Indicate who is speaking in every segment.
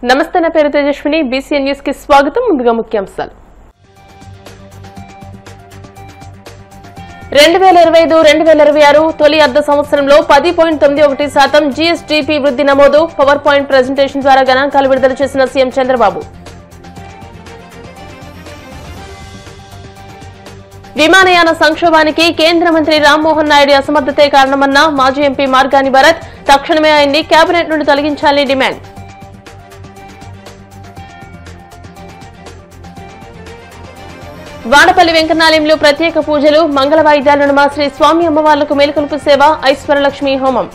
Speaker 1: నమస్తే నా పేరు తేజస్విని బీసీఎన్ న్యూస్ కి స్వాగతం ముందుగా ముఖ్యాంశాలు 2025-2026 తొలి అర్ధ సంవత్సరంలో 10.91% జీఎస్డీపీ వృద్ధి నమోదు పవర్ పాయింట్ ప్రెజెంటేషన్ ద్వారా గణాంకాలు విడుదల చేసిన సీఎం చంద్రబాబు విమానయాన సంక్షోభానికి కేంద్ర మంత్రి రామ్మోహన్ నాయుడు అసమర్థతే కారణమన్న మాజీ ఎంపీ మార్గాని భరత్ తక్షణమే ఆయన్ని కేబినెట్ నుండి తొలగించాలని డిమాండ్ వాడపల్లి వెంకన్నాలయంలో ప్రత్యేక పూజలు మంగళ వాయిద్యాల నడుమ శ్రీ స్వామి అమ్మవార్లకు మేలుకొలుపు సేవ ఐశ్వర్యలక్ష్మి హోమం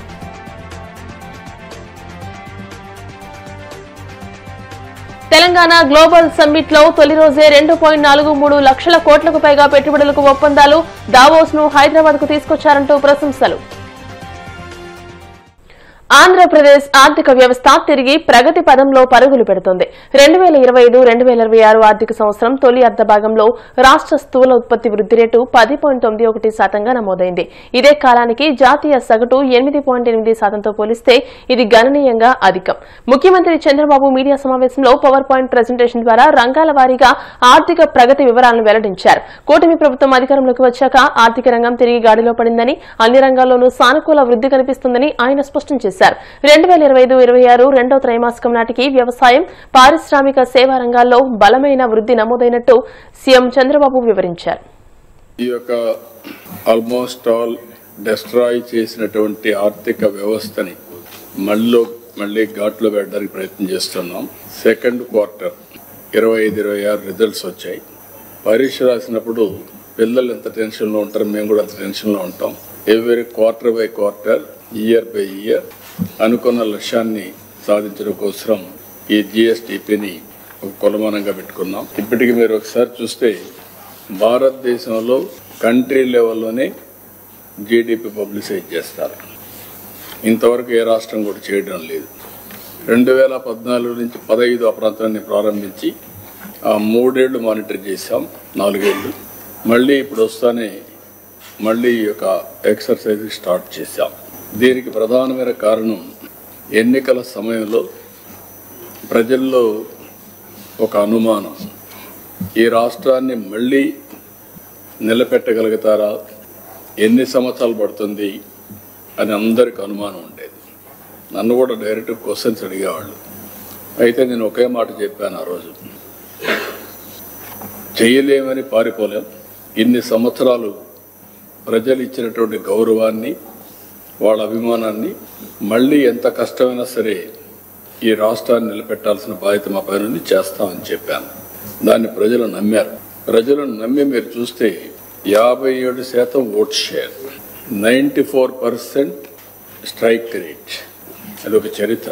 Speaker 1: తెలంగాణ గ్లోబల్ సమ్మిట్ లో తొలి రోజే 2.43 లక్షల కోట్లకు పైగా పెట్టుబడులకు ఒప్పందాలు దావోస్ ను హైదరాబాద్ కు తీసుకొచ్చారంటూ ప్రశంసలు ఆంధ్రప్రదేశ్ ఆర్థిక వ్యవస్థ తిరిగి ప్రగతి పదంలో పరుగులు పెడుతోంది 2025-2026 ఆర్థిక సంవత్సరం తొలి అర్ధ భాగంలో రాష్ట్ర స్థూల ఉత్పత్తి వృద్ధి రేటు 10.91% నమోదైంది ఇదే కాలానికి జాతీయ సగటు 8.8%తో పోలిస్తే ఇది గణనీయంగా అధికం ముఖ్యమంత్రి చంద్రబాబు మీడియా సమావేశంలో పవర్ పాయింట్ ప్రెజెంటేషన్ ద్వారా రంగాల వారీగా ఆర్థిక ప్రగతి వివరాలను వెల్లడించారు కూటమి ప్రభుత్వం అధికారంలోకి వచ్చాక ఆర్థిక రంగం తిరిగి గాడిలో పడిందని అన్ని రంగాల్లోనూ సానుకూల వృద్ధి కనిపిస్తుందని ఆయన స్పష్టం చేశారు 2025-26 రెండో త్రైమాసికం నాటికి వ్యవసాయం పారిశ్రామిక సేవా రంగాల్లో బలమైన వృద్ధి నమోదైనట్టు సీఎం చంద్రబాబు వివరించారు
Speaker 2: ఈ యొక్క ఆల్మోస్ట్ ఆల్ డిస్ట్రాయ్ చేసినటువంటి ఆర్థిక వ్యవస్థని మళ్ళీ ఘాట్లో పెట్టడానికి ప్రయత్నం చేస్తున్నాం సెకండ్ క్వార్టర్ 25-26 రిజల్ట్స్ వచ్చాయి పరీక్ష రాసినప్పుడు పిల్లలు ఎంత టెన్షన్లో ఉంటారు మేము కూడా అంత టెన్షన్లో ఉంటాం every quarter by quarter year by year అనుకున్న లక్ష్యాన్ని సాధించడం కోసం ఈ జిఎస్టిపిని ఒక కొలమానంగా పెట్టుకున్నాం ఇప్పటికి మీరు ఒకసారి చూస్తే భారతదేశంలో కంట్రీ లెవెల్లోనే జీడిపి పబ్లిసైజ్ చేస్తారు ఇంతవరకు ఏ రాష్ట్రం కూడా చేయడం లేదు 2014 నుంచి 15 ఆ ప్రాంతాన్ని ప్రారంభించి ఆ 3 ఏళ్లు మానిటర్ చేశాం 4 ఏళ్లు మళ్ళీ ఇప్పుడు వస్తానే మళ్ళీ ఈ యొక్క ఎక్సర్సైజ్ స్టార్ట్ చేశాం దీనికి ప్రధానమైన కారణం ఎన్నికల సమయంలో ప్రజల్లో ఒక అనుమానం ఈ రాష్ట్రాన్ని మళ్ళీ నిలబెట్టగలుగుతారా ఎన్ని సంవత్సరాలు పడుతుంది అని అందరికి అనుమానం ఉండేది నన్ను కూడా డైరెక్ట్ క్వశ్చన్స్ అడిగేవాళ్ళు అయితే నేను ఒకే మాట చెప్పాను ఆ రోజు చేయలేమని పారిపోలేం ఇన్ని సంవత్సరాలు ప్రజలు ఇచ్చినటువంటి గౌరవాన్ని వాళ్ళ అభిమానాన్ని మళ్ళీ ఎంత కష్టమైనా సరే ఈ రాష్ట్రాన్ని నిలబెట్టాల్సిన బాధ్యత మా పైన చేస్తామని చెప్పాను దాన్ని ప్రజలు నమ్మారు ప్రజలను నమ్మి మీరు చూస్తే 57% ఓట్ షేర్ 94% స్ట్రైక్ రేట్ అదొక చరిత్ర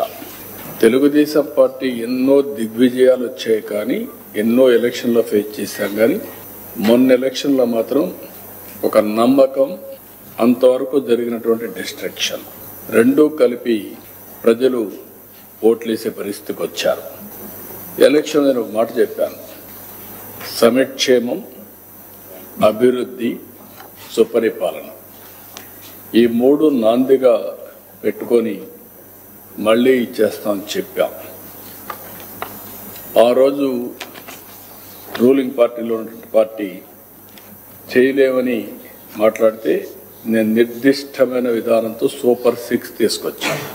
Speaker 2: తెలుగుదేశం పార్టీ ఎన్నో దిగ్విజయాలు వచ్చాయి కానీ ఎన్నో ఎలక్షన్లో ఫేస్ చేశాం కానీ మొన్న ఎలక్షన్లో మాత్రం ఒక నమ్మకం అంతవరకు జరిగినటువంటి డిస్ట్రక్షన్ రెండూ కలిపి ప్రజలు ఓట్లేసే పరిస్థితికి వచ్చారు ఎలక్షన్ నేను ఒక మాట చెప్పాను సమిక్షేమం అభివృద్ధి సుపరిపాలన ఈ 3 నాందిగా పెట్టుకొని మళ్ళీ ఇచ్చేస్తామని చెప్పాం ఆ రోజు రూలింగ్ పార్టీలో ఉన్నటువంటి పార్టీ చేయలేమని మాట్లాడితే నేను నిర్దిష్టమైన విధానంతో సూపర్ 6 తీసుకొచ్చాను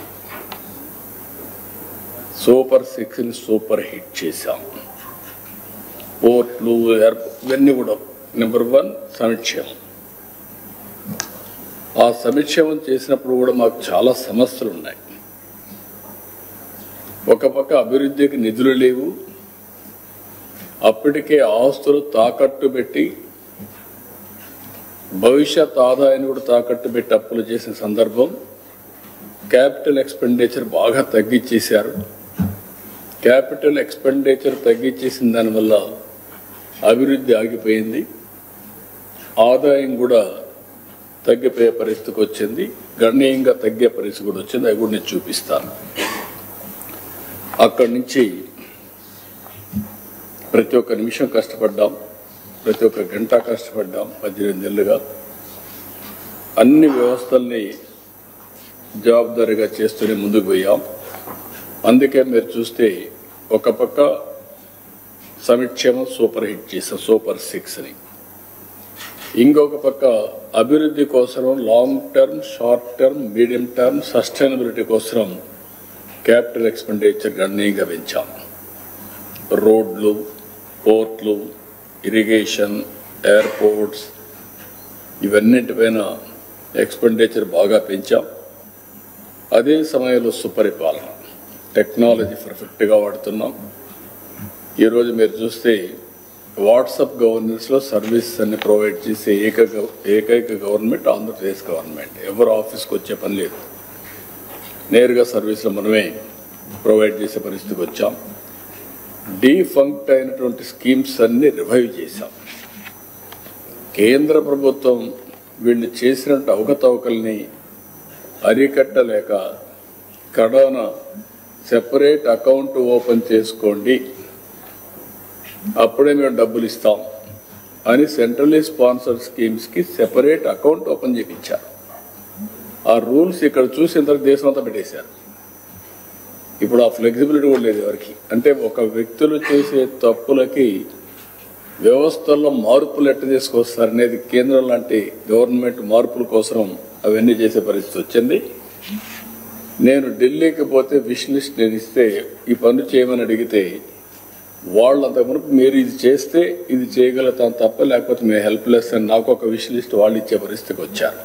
Speaker 2: సూపర్ 6ని సూపర్ హిట్ చేశాం పోర్ట్లు ఇవన్నీ కూడా నెంబర్ 1 సంక్షేమం ఆ సంక్షేమం చేసినప్పుడు కూడా మాకు చాలా సమస్యలు ఉన్నాయి ఒక పక్క అభివృద్ధికి నిధులు లేవు అప్పటికే ఆస్తులు తాకట్టు పెట్టి భవిష్యత్ ఆదాయాన్ని కూడా తాకట్టు పెట్టి అప్పులు చేసిన సందర్భం క్యాపిటల్ ఎక్స్పెండిచర్ బాగా తగ్గించేశారు క్యాపిటల్ ఎక్స్పెండిచర్ తగ్గించేసిన దానివల్ల అభివృద్ధి ఆగిపోయింది ఆదాయం కూడా తగ్గిపోయే పరిస్థితికి వచ్చింది గణనీయంగా తగ్గే పరిస్థితి కూడా వచ్చింది అది కూడా నేను చూపిస్తాను అక్కడి నుంచి ప్రతి ఒక్క నిమిషం కష్టపడ్డాం ప్రతి ఒక్క గంట కష్టపడ్డాం 18 నెలలుగా అన్ని వ్యవస్థల్ని జవాబుదారీగా చేస్తూనే ముందుకు పోయాం అందుకే మీరు చూస్తే ఒక పక్క సంక్షేమం సూపర్ హిట్ చేసాం, సూపర్ 6ని. ఇంకొక పక్క అభివృద్ధి కోసం long term, short term, medium term sustainability కోసం క్యాపిటల్ ఎక్స్పెండిచర్ గణనీయంగా పెంచాం. రోడ్లు, పోర్ట్లు, ఇరిగేషన్, ఎయిర్పోర్ట్స్ ఇవన్నింటిపైన ఎక్స్పెండిచర్ బాగా పెంచాం. అదే సమయంలో సుపరిపాలన, టెక్నాలజీ పర్ఫెక్ట్గా వాడుతున్నాం. ఈరోజు మీరు చూస్తే వాట్సాప్ గవర్నెన్స్లో సర్వీసెస్ అన్ని ప్రొవైడ్ చేసే ఏకైక గవర్నమెంట్ ఆంధ్రప్రదేశ్ గవర్నమెంట్. ఎవరు ఆఫీస్కి వచ్చే పని లేదు, నేరుగా సర్వీసులు మనమే ప్రొవైడ్ చేసే పరిస్థితికి వచ్చాం. డీఫంక్ట్ అయినటువంటి స్కీమ్స్ అన్ని రివైవ్ చేశాం. కేంద్ర ప్రభుత్వం వీళ్ళు చేసినట్టు అవకతవకల్ని అరికట్టలేక కడాన సెపరేట్ అకౌంట్ ఓపెన్ చేసుకోండి, అప్పుడే మేము డబ్బులు ఇస్తాం అని సెంట్రల్లీ స్పాన్సర్డ్ స్కీమ్స్కి సెపరేట్ అకౌంట్ ఓపెన్ చేయించారు. ఆ రూల్స్ ఇక్కడ చూసి ఇంత దేశం అంతా పెట్టేశారు. ఇప్పుడు ఆ ఫ్లెక్సిబిలిటీ కూడా లేదు ఎవరికి. అంటే ఒక వ్యక్తులు చేసే తప్పులకి వ్యవస్థల్లో మార్పులు ఎట్ట తీసుకొస్తారనేది కేంద్రం లాంటి గవర్నమెంట్ మార్పుల కోసం అవన్నీ చేసే పరిస్థితి వచ్చింది. నేను ఢిల్లీకి పోతే విష్ లిస్ట్ నేను ఇస్తే ఈ పనులు చేయమని అడిగితే వాళ్ళంత మునుపు మీరు ఇది చేస్తే ఇది చేయగలుగుతాం తప్ప లేకపోతే మేము హెల్ప్లెస్ అని నాకు ఒక విష్ లిస్ట్ వాళ్ళు ఇచ్చే పరిస్థితికి వచ్చారు.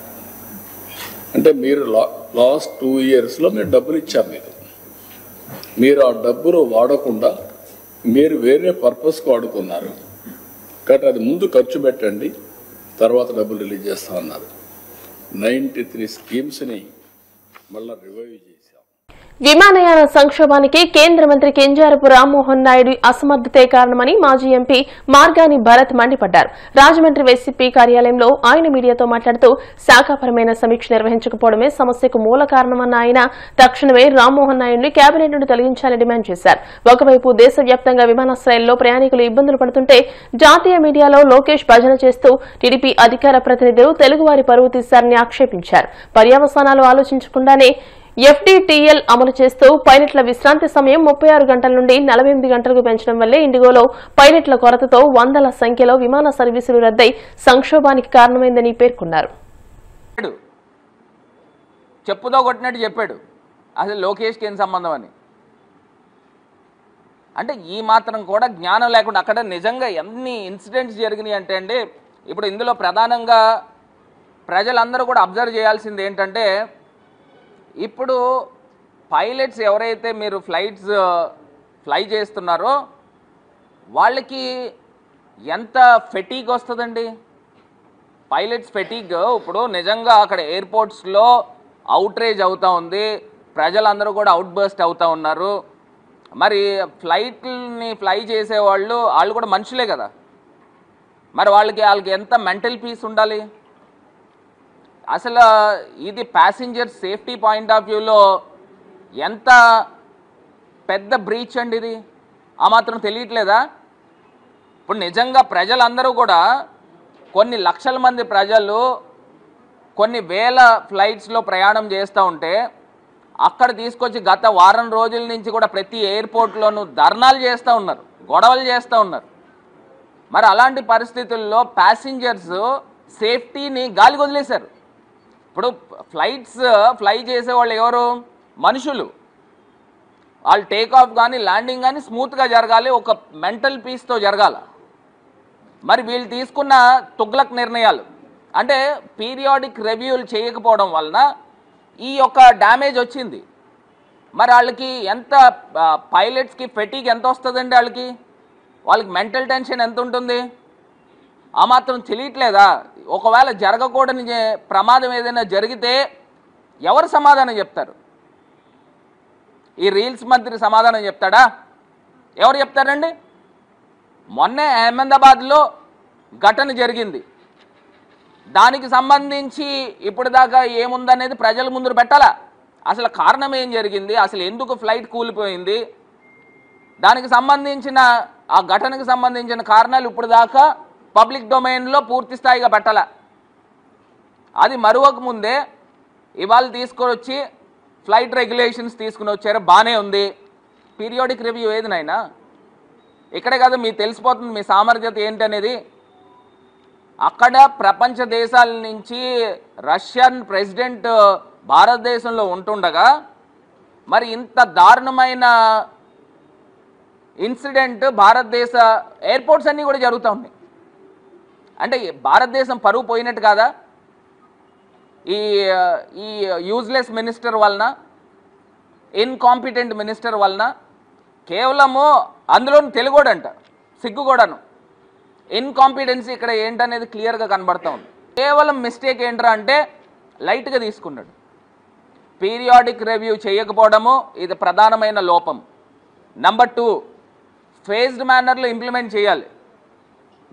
Speaker 2: అంటే మీరు లాస్ట్ 2 yearsలో మేము డబ్బులు ఇచ్చాం, మీరు ఆ డబ్బులు వాడకుండా మీరు వేరే పర్పస్కి వాడుకున్నారు కాబట్టి అది ముందు ఖర్చు పెట్టండి, తర్వాత డబ్బులు రిలీజ్ చేస్తామన్నారు. 93 స్కీమ్స్ని మళ్ళీ రివైవ్ చేశాం.
Speaker 1: విమానయాన సంక్షోభానికి కేంద్ర మంత్రి కింజారపు రామ్మోహన్ నాయుడు అసమర్థతే కారణమని మాజీ ఎంపీ మార్గాని భరత్ మండిపడ్డారు. రాజమండ్రి వైసీపీ కార్యాలయంలో ఆయన మీడియాతో మాట్లాడుతూ శాఖాపరమైన సమీక్ష నిర్వహించకపోవడమే సమస్యకు మూల కారణమన్న ఆయన తక్షణమే రామ్మోహన్ నాయుడిని కేబినెట్ నుండి తొలగించాలని డిమాండ్ చేశారు. ఒకవైపు దేశవ్యాప్తంగా విమానాశ్రయాల్లో ప్రయాణికులు ఇబ్బందులు పడుతుంటే జాతీయ మీడియాలో లోకేష్ భజన చేస్తూ టీడీపీ అధికార ప్రతినిధులు తెలుగువారి పరువు తీశారని ఆక్షేపించారు. పర్యవసానాలు ఆలోచించకుండానే ఎఫ్డీటీఎల్ అమలు చేస్తూ పైలట్ల విశ్రాంతి సమయం 36 గంటల నుండి 48 గంటలకు పెంచడం వల్లే ఇండిగోలో పైలట్ల కొరతతో వందల సంఖ్యలో విమాన సర్వీసులు రద్దై సంక్షోభానికి కారణమైందని పేర్కొన్నారు.
Speaker 3: చెప్పుతో కొట్టినట్టు చెప్పాడు అసలు లోకేష్కి ఏం సంబంధం అని. అంటే ఈ మాత్రం కూడా జ్ఞానం లేకుండా అక్కడ నిజంగా ఎన్ని ఇన్సిడెంట్స్ జరిగినాయి అంటే అండి, ఇప్పుడు ఇందులో ప్రధానంగా ప్రజలందరూ కూడా అబ్జర్వ్ చేయాల్సింది ఏంటంటే, ఇప్పుడు పైలట్స్ ఎవరైతే మీరు ఫ్లై చేస్తున్నారో వాళ్ళకి ఎంత ఫెటీగ్ వస్తుందండి. పైలట్స్ ఫెటీగ్ ఇప్పుడు నిజంగా అక్కడ ఎయిర్పోర్ట్స్లో అవుట్రేజ్ అవుతూ ఉంది, ప్రజలందరూ కూడా అవుట్ బర్స్ట్ అవుతూ ఉన్నారు. మరి ఫ్లైట్ని ఫ్లై చేసేవాళ్ళు వాళ్ళు కూడా మనుషులే కదా, మరి వాళ్ళకి ఎంత మెంటల్ పీస్ ఉండాలి. అసలు ఇది ప్యాసింజర్ సేఫ్టీ పాయింట్ ఆఫ్ వ్యూలో ఎంత పెద్ద బ్రీచ్ అండి ఇది, ఆ మాత్రం తెలియట్లేదా? ఇప్పుడు నిజంగా ప్రజలందరూ కూడా కొన్ని లక్షల మంది ప్రజలు కొన్ని వేల ఫ్లైట్స్లో ప్రయాణం చేస్తూ ఉంటే అక్కడ తీసుకొచ్చి గత వారం రోజుల నుంచి కూడా ప్రతి ఎయిర్పోర్ట్లోనూ ధర్నాలు చేస్తూ ఉన్నారు, గొడవలు చేస్తూ ఉన్నారు. మరి అలాంటి పరిస్థితుల్లో ప్యాసింజర్స్ సేఫ్టీని గాలికి వదిలేశారు. ఇప్పుడు ఫ్లై చేసేవాళ్ళు ఎవరు? మనుషులు. వాళ్ళు టేక్ ఆఫ్ కానీ ల్యాండింగ్ కానీ స్మూత్గా జరగాలి, ఒక మెంటల్ పీస్తో జరగాల. మరి వీళ్ళు తీసుకున్న తుగ్లక్ నిర్ణయాలు అంటే పీరియాడిక్ రివ్యూలు చేయకపోవడం వలన ఈ యొక్క డ్యామేజ్ వచ్చింది. మరి వాళ్ళకి ఎంత పైలట్స్కి ఫెటీగ్ ఎంత వస్తుందండి, వాళ్ళకి మెంటల్ టెన్షన్ ఎంత ఉంటుంది, ఆ మాత్రం తెలియట్లేదా? ఒకవేళ జరగకూడని ప్రమాదం ఏదైనా జరిగితే ఎవరు సమాధానం చెప్తారు? ఈ రీల్స్ మంత్రి సమాధానం చెప్తాడా? ఎవరు చెప్తారండి? మొన్నే అహ్మదాబాద్లో ఘటన జరిగింది, దానికి సంబంధించి ఇప్పుడు దాకా ఏముందనేది ప్రజల ముందు పెట్టాలా? అసలు కారణం ఏం జరిగింది, అసలు ఎందుకు ఫ్లైట్ కూలిపోయింది, దానికి సంబంధించిన ఆ ఘటనకు సంబంధించిన కారణాలు ఇప్పుడు దాకా పబ్లిక్ డొమైన్లో పూర్తి స్థాయిగా పెట్టాల. అది మరొక ముందే ఇవాళ తీసుకొని వచ్చి ఫ్లైట్ రెగ్యులేషన్స్ తీసుకుని వచ్చారు, బాగానే ఉంది. పీరియాడిక్ రివ్యూ ఏది నాయనా? ఇక్కడే కదా మీకు తెలిసిపోతుంది మీ సామర్థ్యత ఏంటనేది. అక్కడ ప్రపంచ దేశాల నుంచి రష్యన్ ప్రెసిడెంట్ భారతదేశంలో ఉంటుండగా మరి ఇంత దారుణమైన ఇన్సిడెంట్ భారతదేశ ఎయిర్పోర్ట్స్ అన్నీ కూడా జరుగుతూ ఉన్నాయి. అంటే భారతదేశం పరువు పోయినట్టు కాదా ఈ యూజ్లెస్ మినిస్టర్ వలన, ఇన్కాంపిటెంట్ మినిస్టర్ వలన? కేవలము అందులో తెలుగోడంట, సిగ్గు కూడాను. ఇన్కాంపిటెన్సీ ఇక్కడ ఏంటనేది క్లియర్గా కనబడతా ఉంది. కేవలం మిస్టేక్ ఏంట్రా అంటే లైట్గా తీసుకున్నాడు. పీరియాడిక్ రివ్యూ చేయకపోవడము ఇది ప్రధానమైన లోపం. నెంబర్ 2, ఫేజ్డ్ మేనర్లో ఇంప్లిమెంట్ చేయాలి.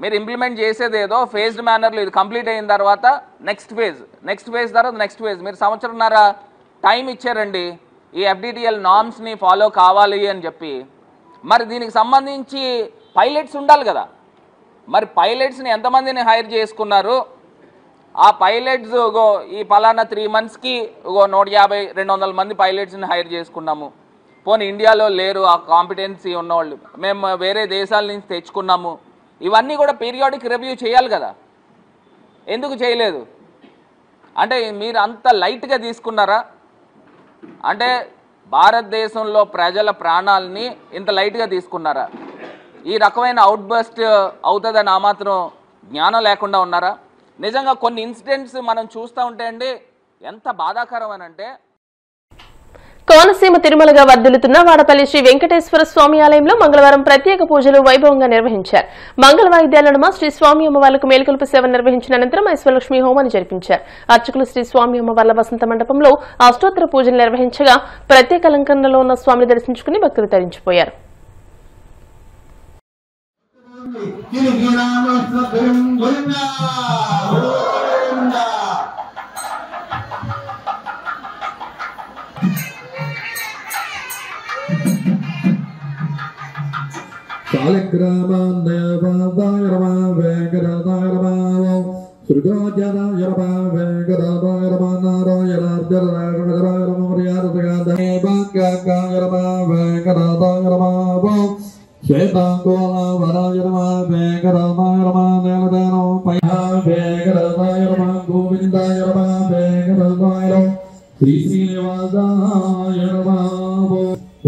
Speaker 3: మీరు ఇంప్లిమెంట్ చేసేది ఏదో ఫేజ్డ్ మేనర్లో ఇది కంప్లీట్ అయిన తర్వాత నెక్స్ట్ ఫేజ్ తర్వాత నెక్స్ట్ ఫేజ్. మీరు సంవత్సరంన్నర టైం ఇచ్చారండి ఈ FDTL నార్మ్స్ని ఫాలో కావాలి అని చెప్పి. మరి దీనికి సంబంధించి పైలట్స్ ఉండాలి కదా. మరి పైలట్స్ని ఎంతమందిని హైర్ చేసుకున్నారు? ఆ పైలట్స్ ఈ పలానా 3 monthsకి 150-200 మంది పైలట్స్ని హైర్ చేసుకున్నాము. పోనీ ఇండియాలో లేరు ఆ కాంపిటెన్సీ ఉన్నవాళ్ళు, మేము వేరే దేశాల నుంచి తెచ్చుకున్నాము. ఇవన్నీ కూడా పీరియాడిక్ రివ్యూ చేయాలి కదా. ఎందుకు చేయలేదు? అంటే మీరు అంత లైట్గా తీసుకున్నారా? అంటే భారతదేశంలో ప్రజల ప్రాణాలని ఇంత లైట్గా తీసుకున్నారా? ఈ రకమైన అవుట్బస్ట్ అవుతుందని ఆ మాత్రం జ్ఞానం లేకుండా ఉన్నారా? నిజంగా కొన్ని ఇన్సిడెంట్స్ మనం చూస్తూ ఉంటే అండి ఎంత బాధాకరం అని అంటే,
Speaker 1: కోనసీమ తిరుమలగా వర్ధిల్లుతున్న వాడపల్లి శ్రీ వెంకటేశ్వర స్వామి ఆలయంలో మంగళవారం ప్రత్యేక పూజలు వైభవంగా నిర్వహించారు. మంగళ వాయిద్యాల నడుమ శ్రీ స్వామి అమ్మవార్లకు మేలుకొలుపు సేవ నిర్వహించిన అనంతరం ఐశ్వరలక్ష్మి హోమాన్ని జరిపించారు. అర్చకులు శ్రీ స్వామి అమ్మవార్ల వసంత మండపంలో అష్టోత్తర పూజలు నిర్వహించగా ప్రత్యేక అలంకరణలో ఉన్న స్వామిని దర్శించుకుని భక్తులు తరించిపోయారు.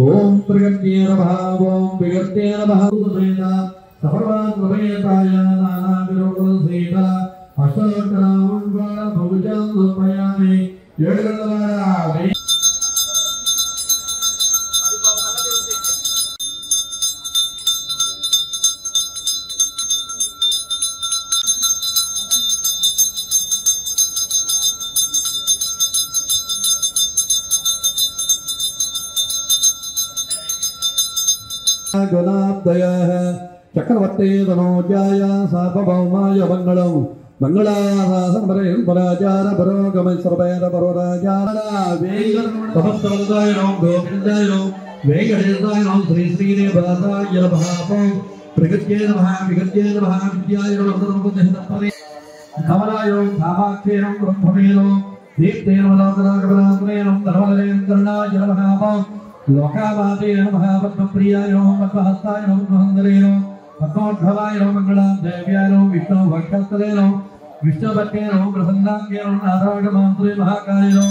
Speaker 4: ओम प्रगत्ये नमः ओम विगत्ये नमः सुरेना सर्वात्मवेताय नाना विरोधसेना अशोकरावण भुजं सुपयामि येडगलवारा गुणाब्दयः चक्रवर्ती तनोजाय सार्वभौमाय मंगलम मंगलासासनपराचार परोगम सर्वैर परोराचार तपस्वरदाय नमः गोविंदाय नमः वेंकटेशाय नमः श्री श्रीदेवाय नमः प्रगत्ये नमः विगत्ये नमः विद्याय नमः सर्वबुद्धिहितपरि कमलाय कामाख्ये नमः ब्रह्मवे नमः दीप्ते नमः लोकराघवनाथने नमः धर्मलेन्द्रनाय नमः लोकावादे नमः पद्मप्रियाय नमः पद्महस्ताय नमः पद्महंदरे नमः पद्मोद्भवाय नमः मंगलां देव्याय नमः विष्णु भक्तस्तरे नमः विष्णुभक्ते नमः प्रसन्नाख्ये नमः नारायणमात्रे महाकाय नमः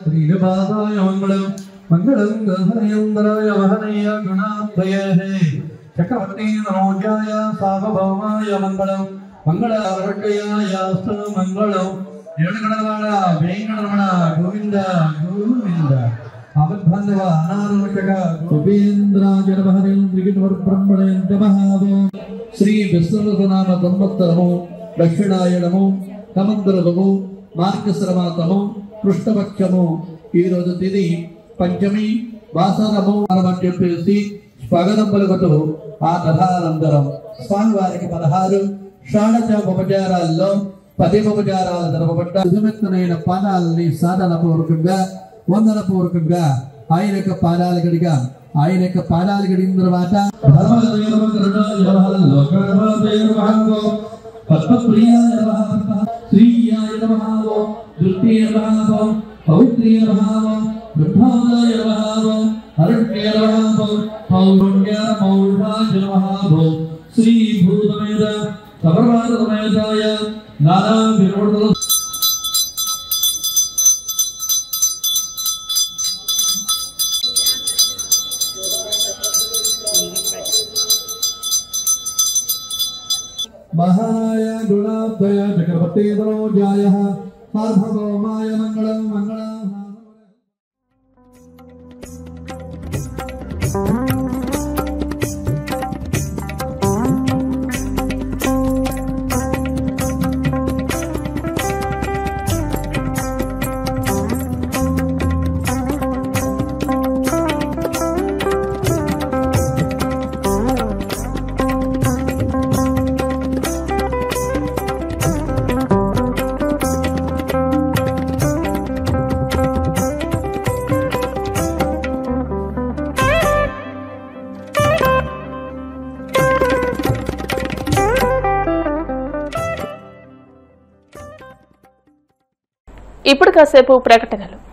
Speaker 4: श्रीनिवासाय मंगलम मंगलम गहनयंदराय वहनीय गुणात्रये चक्रवर्ती नमोजाय सार्वभौमाय मंगलम मंगलार्घयायास्तु मंगलम येडगणवाड वेंकटरमण गोविंद गोविंद अवद्बंधव अनारोचक गोविंद्राय नमः त्रिगिणवर ब्रह्मणे नमः श्री विष्णुनाम संवत्सरमु दक्षिणाय नमो कमंदरमु మార్గశ్రమాతము కృష్ణపక్షము ఈ రోజు తిది పంచమి వాసరము అని చెప్పేసి స్వాగతం పలుకుతూ ఆ కథానంతరం స్వామివారికి 16 షాడశ ఉపచారాల్లో 10 ఉపచారాలు జరపబడ్డ నిజమెత్తనైన పాదాలని సాధన పూర్వకంగా వందన పూర్వకంగా ఆయన యొక్క పాదాలు గడిగిన తర్వాత श्रीयाय नमः दुष्टे नमः पौत्रे नमः ब्रह्माय नमः हरण्ये नमः पौरुण्य पौषाय नमः श्री भूतमेद सर्ववादसमेताय नाना विनोद महाय गुणाब्दय चक्रवर्ती तनोजायः सार्वभौमाय मंगलं मंगलं।
Speaker 1: ఇప్పుడు కాసేపు ప్రకటనలు.